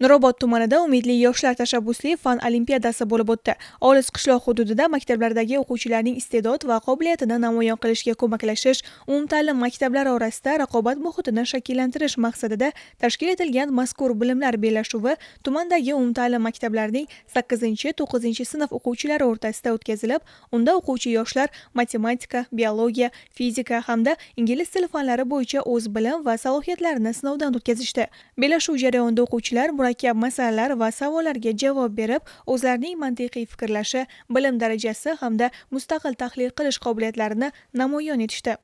Nurobod tumanida Umidli yoshlar tashabbusli fan olimpiadasi bo'lib o'tdi. Olis qishloq hududida maktablardagi o'quvchilarning iste'dod va qobiliyatini namoyon qilishga ko'maklashish, umumta'lim maktablari orasida raqobat muhitini shakllantirish maqsadida tashkil etilgan mazkur bilimlar bellashuvi tumandagi umumta'lim maktablarining 8-9 sinf o'quvchilari o'rtasida o'tkazilib, unda o'quvchi yoshlar matematika, biologiya, fizika hamda ingliz tili fanlari bo'yicha o'z bilim va salohiyatlarini sinovdan o'tkazishdi. Bellashuv jarayonida o'quvchilar murakkab masalalar va savollarga javob berib, o'zlarining mantiqiy fikrlashi, bilim darajasi hamda mustaqil tahlil qilish qobiliyatlarini namoyon etishdi.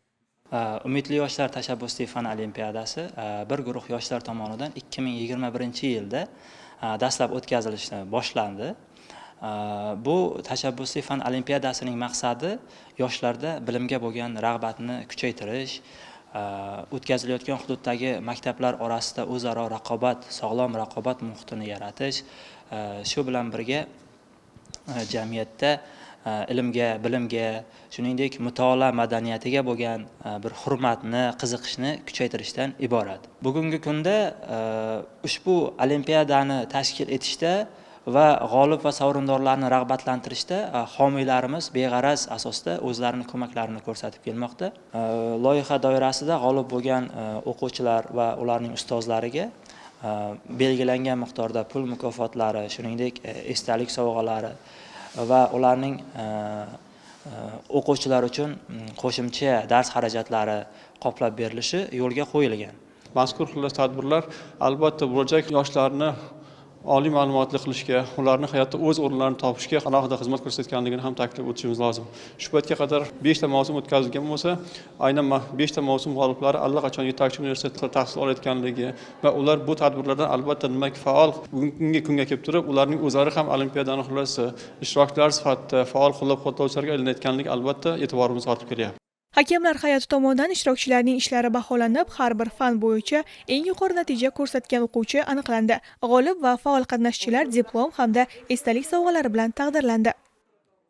Umidli yoshlar tashabbusli fan olimpiadasi bir guruh yoshlar tomonidan 2021-yilda dastlab o'tkazilishni boshlandi. Bu tashabbusli fan olimpiadasining maqsadi yoshlarda bilimga bo'lgan rag'batni kuchaytirish, o'tkazilayotgan hududdagi maktablar orasida o'zaro raqobat, sog'lom raqobat muhitini yaratish, shu bilan birga jamiyatda ilmga, bilimga, shuningdek mutolaa madaniyatiga bo'lgan bir hurmatni, qiziqishni kuchaytirishdan iborat. Bugungi kunda ushbu olimpiadani tashkil etishda va g'olib va sovrindorlarni rag'batlantirishda homiylarimiz beg'araz asosda o'zlarining ko'maklarini ko'rsatib kelmoqda. Loyiha doirasida g'olib bo'lgan o'quvchilar va ularning ustozlariga belgilangan miqdorda pul mukofotlari, shuningdek esdalik sovg'alari va ularning o'quvchilar uchun qo'shimcha dars xarajatlari qoplab berilishi yo'lga qo'yilgan. Mazkur tadbirlar albatta bo'lajak yoshlarni oliy ma'lumotli qilishga, ularning hayotda o'z o'rnlarini topishga alohida xizmat ko'rsatganligini ham ta'kidlab o'tishimiz lozim. Shu paytga qadar 5 ta mavsum o'tkazilgan bo'lsa, aynan 5 ta mavsum g'oliblari allaqachon yetakchi universitetlarda tahsil olayotganligi va ular bu tadbirlardan albatta faol bugungi kunga kelib turib, ularning o'zlari ham olimpiadani xulosasi ishtirokchilar sifatida faol qo'llab-quvvatlovchilarga aylanayotganligi albatta e'tiborimizni ortib kelyapti. Hakamlar hay'ati tomonidan ishtirokchilarning ishlari baholanib, har bir fan bo'yicha eng yuqori natija ko'rsatgan o'quvchi aniqlandi. G'olib va faol qatnashchilar diplom hamda esdalik sovg'alari bilan taqdirlandi.